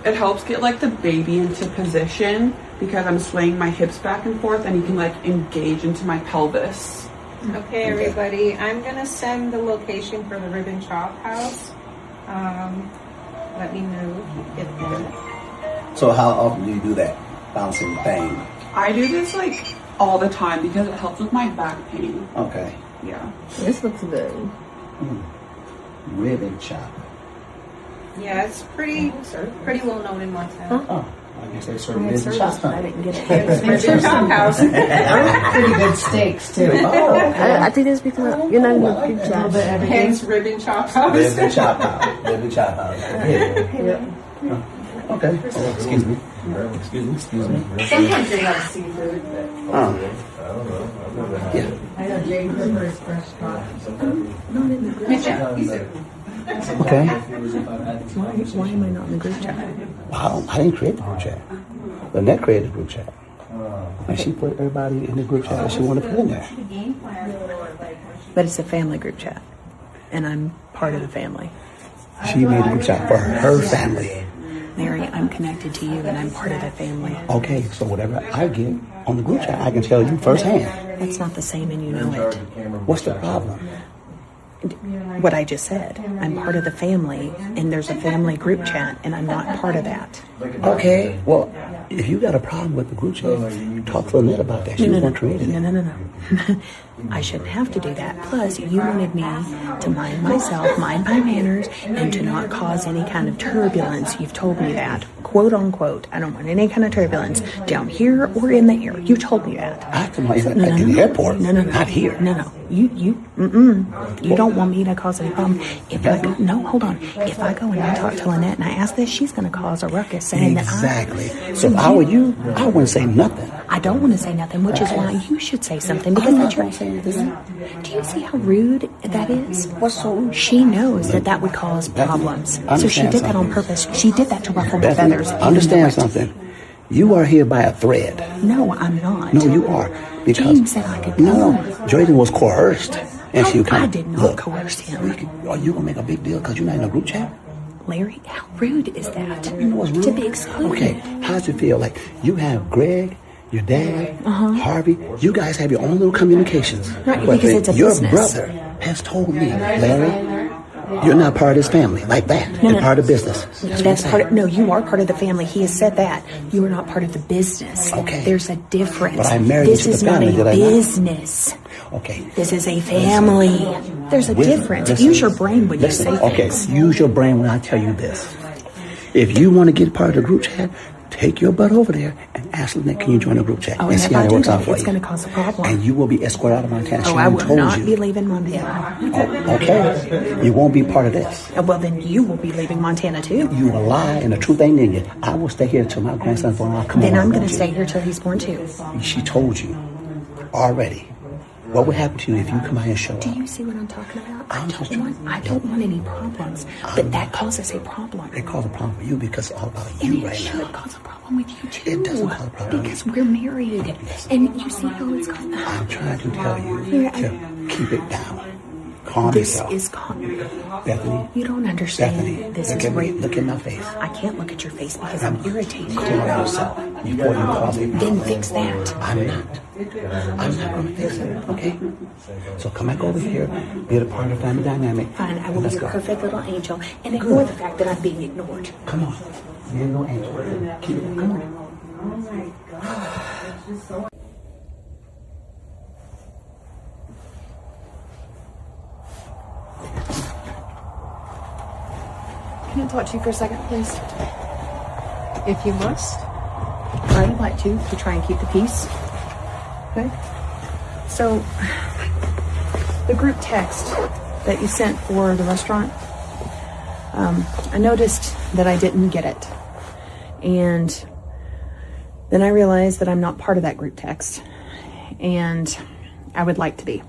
It helps get like the baby into position because I'm swaying my hips back and forth, and you can like engage into my pelvis. Okay, everybody, I'm gonna send the location for the Ribbon Chop House. Let me know if you get that. So how often do you do that bouncing thing? I do this like all the time because it helps with my back pain. Okay. Yeah. This looks good. Ribbon chop. Yeah, it's pretty well known in Montana. Oh, I guess they serve ribbon chop. I didn't get it. It's Ribbon Chop House. Pretty good steaks too. Oh, I think that's because you're not going to group chat. Hence Ribbon Chop House. ribbon chop house. Ribbon chop house. Yeah. Okay. Oh, excuse me. Excuse me. Sometimes they have seafood, but Yeah. I know Jane prefers fresh cod. Okay. Why am I not in the group chat? Wow, I didn't create the group chat. Lynette created the group chat. And she put everybody in the group chat that she wanted to put in there. But it's a family group chat, and I'm part of the family. She made the group chat for her family. Larry, I'm connected to you, and I'm part of the family. Okay, so whatever I get on the group chat, I can tell you firsthand. That's not the same, and you know it. What's the problem? What I just said. I'm part of the family, and there's a family group chat, and I'm not part of that. Okay, well, if you got a problem with the group chat, talk to Lynette about that. She was one created it. No. I shouldn't have to do that. Plus, you wanted me to mind myself, mind my manners, and to not cause any kind of turbulence. You've told me that. Quote unquote. I don't want any kind of turbulence down here or in the air. You told me that. I have to mind at the airport, not here. No. You don't want me to cause any problem. If I go, no, hold on. If I go and I talk to Lynette and I ask this, she's going to cause a ruckus saying Exactly. So if I were you, I wouldn't say nothing. I don't want to say nothing, which is why you should say something, because that's your... Do you see how rude that is? What's so rude? She knows that would cause problems. So she did that on purpose. She did that to ruffle my feathers. Understand something. You are here by a thread. No, I'm not. No, you are. Because James said I could No, Jordan was coerced. And she I did not coerce him. Are you going to make a big deal because you're not in a group chat? Larry, how rude is that? You know what's rude? To be excluded. Okay, how does it feel? Like you have Greg, your dad, Harvey, you guys have your own little communications. Right, But because it's a your business. brother has told me, Larry, you're not part of this family like that. You're part of business. That's part of, no, you are part of the family. He has said that. You are not part of the business. Okay. There's a difference. But I married this into is the not family, a did I not? business. Okay. This is a family. There's a difference. Listen. Use your brain when you Listen, say okay, things. use your brain when I tell you this. If you want to get part of the group chat, take your butt over there and ask Lynette, can you join the group chat? Oh, and and see if how I that do works out that, for it's you. going to cause a problem. And you will be escorted out of Montana. She I will told not you. be leaving Montana. Oh, okay. You won't be part of this. Well, then you will be leaving Montana too. You will lie and the truth ain't in you. I will stay here until my grandson's born. I'll come Then on, I'm going won't to you? stay here till he's born too. She told you already. What would happen to you if you come out and show Do up? you see what I'm talking about? I'm just trying- I don't want any problems, but that causes a problem. It caused a problem for you because it's all about And you it right should now. cause a problem with you too. It doesn't cause a problem. Because we're married. And you see how it's going. I'm trying to tell you Here, to keep it down. Calm This yourself. is Bethany. You don't understand. Bethany, This look is at me. rape. Look at my face. I can't look at your face because I'm irritated. Calm yourself before you cause a Then problem. fix that. I'm not. I'm not going to fix it, okay? So come back over here, be a part of the family dynamic. Fine, I will be Let's your go. perfect little angel and ignore the fact that I'm being ignored. Come on. You're no angel. Keep it. Come on. Can I talk to you for a second, please? If you must. I would like to try and keep the peace. Okay? So, the group text that you sent for the restaurant, I noticed that I didn't get it. And then I realized that I'm not part of that group text. And I would like to be.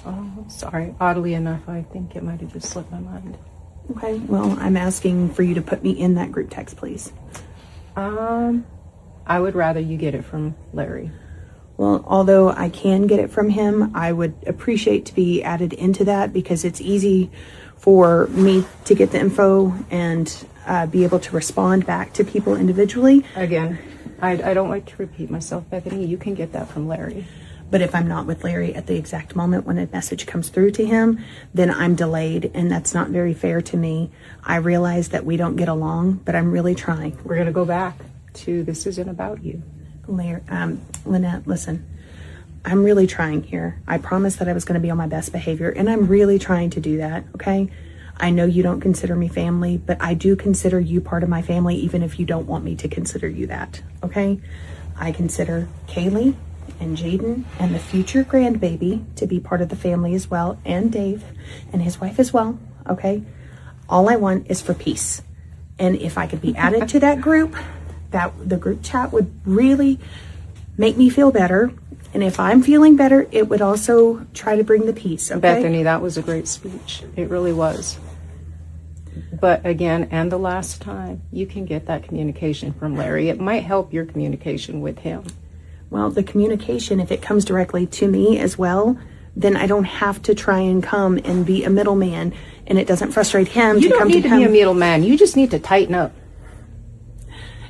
Oh, sorry. Oddly enough, I think it might have just slipped my mind. Okay, well, I'm asking for you to put me in that group text, please. I would rather you get it from Larry. Well, although I can get it from him, I would appreciate to be added into that because it's easy for me to get the info and be able to respond back to people individually. Again, I don't like to repeat myself, Bethany. You can get that from Larry. But if I'm not with Larry at the exact moment when a message comes through to him, then I'm delayed, and that's not very fair to me. I realize that we don't get along, but I'm really trying. We're going to go back to this isn't about you. Lynette, listen, I'm really trying here. I promised that I was going to be on my best behavior, and I'm really trying to do that, okay? I know you don't consider me family, but I do consider you part of my family, even if you don't want me to consider you that, okay? I consider Kaylee and Jaden and the future grandbaby to be part of the family as well, and Dave and his wife as well, okay? All I want is for peace. And if I could be added to that group, that the group chat would really make me feel better. And if I'm feeling better, it would also try to bring the peace, okay? Bethany, that was a great speech. It really was. But again, and the last time, you can get that communication from Larry. It might help your communication with him. Well, the communication, if it comes directly to me as well, then I don't have to try and come and be a middleman, and it doesn't frustrate him You to don't come need to to be a him. middleman. You just need to tighten up.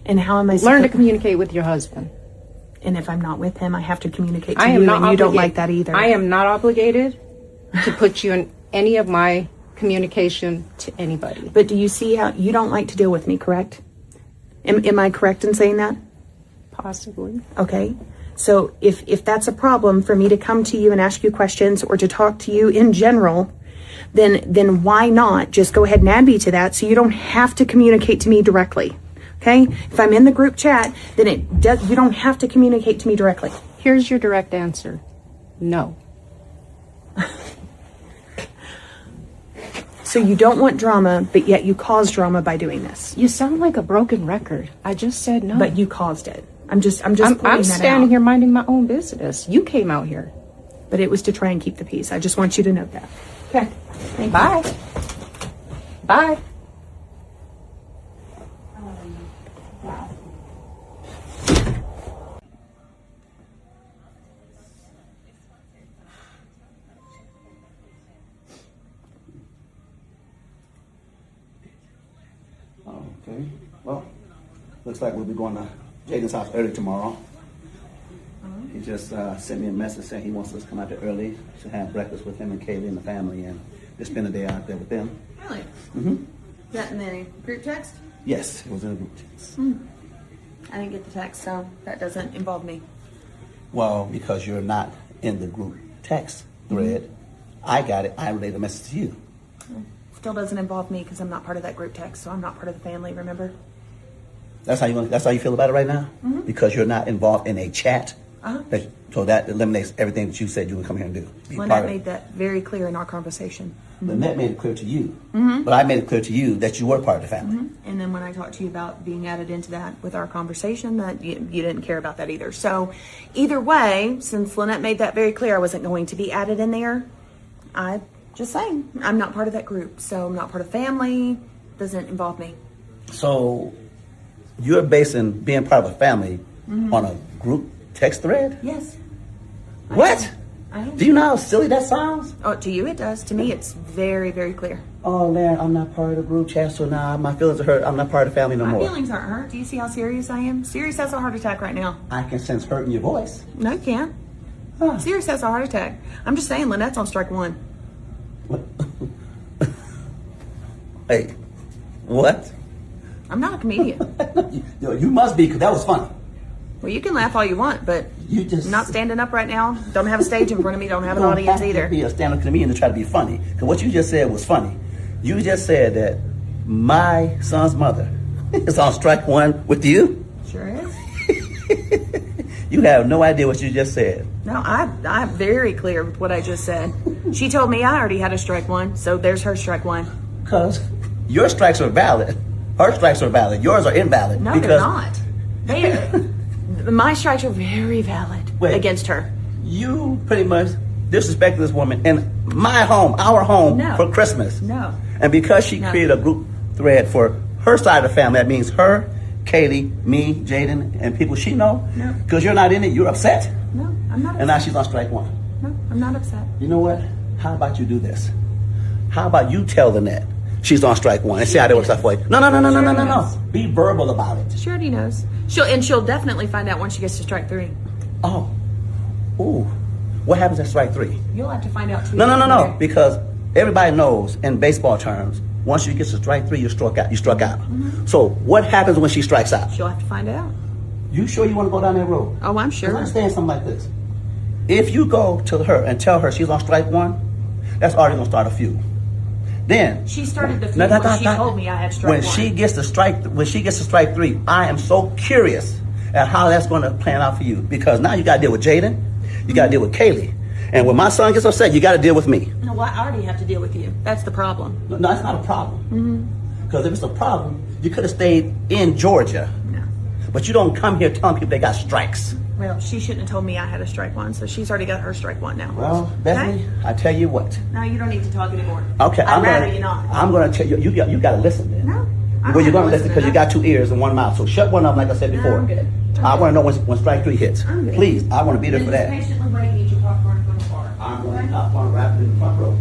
And how am I Learn to communicate with your husband. And if I'm not with him, I have to communicate to I am you, not and you don't obligated- like that either. I am not obligated to put you in any of my communication to anybody. But do you see how you don't like to deal with me, correct? Am I correct in saying that? Possibly. Okay. So if that's a problem for me to come to you and ask you questions or to talk to you in general, then why not just go ahead and add me to that so you don't have to communicate to me directly? Okay? If I'm in the group chat, then you don't have to communicate to me directly. Here's your direct answer. No. So you don't want drama, but yet you cause drama by doing this. You sound like a broken record. I just said no. But you caused it. I'm just pointing I'm that standing out. here minding my own business. You came out here. But it was to try and keep the peace. I just want you to know that. Okay. Thank you. Bye. Bye. Okay. Well, looks like we'll be going to Jaden's house early tomorrow. He just sent me a message saying he wants us to come out there early to have breakfast with him and Kaylee and the family and just spend the day out there with them. Really? Mm-hmm. Is that in the group text? Yes, it was in a group text. I didn't get the text, so that doesn't involve me. Well, because you're not in the group text thread, I got it. I relayed the message to you. Still doesn't involve me because I'm not part of that group text, so I'm not part of the family, remember? That's how you feel about it right now? Because you're not involved in a chat. So that eliminates everything that you said you would come here and do. Lynette made that very clear in our conversation. Lynette made it clear to you, but I made it clear to you that you were part of the family. And then when I talked to you about being added into that with our conversation, that you didn't care about that either. So either way, since Lynette made that very clear I wasn't going to be added in there, I just saying, I'm not part of that group. So I'm not part of family, doesn't involve me. So you're basing being part of a family on a group text thread? Yes. What? I don't. Do you know how silly that sounds? Oh, to you it does. To me, it's very, very clear. Oh, man, I'm not part of the group chat, so now my feelings are hurt. I'm not part of the family no My more. feelings aren't hurt. Do you see how serious I am? Sirius has a heart attack right now. I can sense hurt in your voice. No, you can't. Huh. Sirius has a heart attack. I'm just saying, Lynette's on strike one. What? Wait, what? I'm not a comedian. You must be, because that was funny. Well, you can laugh all you want, but You just... not standing up right now. Don't have a stage in front of me. Don't have an You don't audience have to either. be a stand-up comedian to try to be funny. Because what you just said was funny. You just said that my son's mother is on strike one with you. Sure is. You have no idea what you just said. No, I'm very clear with what I just said. She told me I already had a strike one, so there's her strike one. Because your strikes are valid. Her strikes are valid. Yours are invalid. No, because they're not. My strikes are very valid against her. You pretty much disrespected this woman in my home, our home, for Christmas. No. And because she created a group thread for her side of the family, that means her, Kaylee, me, Jaden, and people she know? No. Because you're not in it, you're upset? No, I'm not upset. And now she's on strike one. No, I'm not upset. You know what? How about you do this? How about you tell Lynette she's on strike one and see how that works out for you? No. Be verbal about it. She already knows. She'll definitely find out once she gets to strike 3. Oh. Ooh. What happens at strike 3? You'll have to find out too. No. Because everybody knows in baseball terms, once you get to strike 3, you struck out. So what happens when she strikes out? She'll have to find out. You sure you want to go down that road? Oh, I'm 'Cause sure. understand something like this. If you go to her and tell her she's on strike 1, that's already gonna start a feud. Then She started the feud when she told me I had strike when 1. she gets to strike 3, I am so curious at how that's going to plan out for you, because now you got to deal with Jaden, you got to deal with Kaylee, and when my son gets upset, you got to deal with me. No, well, I already have to deal with you. That's the problem. No, that's not a problem. Because if it's a problem, you could have stayed in Georgia, No. but you don't come here telling people they got strikes. Well, she shouldn't have told me I had a strike 1, so she's already got her strike 1 now. Well, Bethany, Okay? I tell you what. No, you don't need to talk anymore. Okay, I'd rather you not. I'm going to tell you. You got to listen then. No. I Well, you're don't going to listen because you got 2 ears and 1 mouth. So shut one up, like I said before. I'm good. I want to know when strike 3 hits. I'm good. Please, I want to be there for that. Patiently wait and eat your popcorn from the car. I'm going to wrap it in the front row.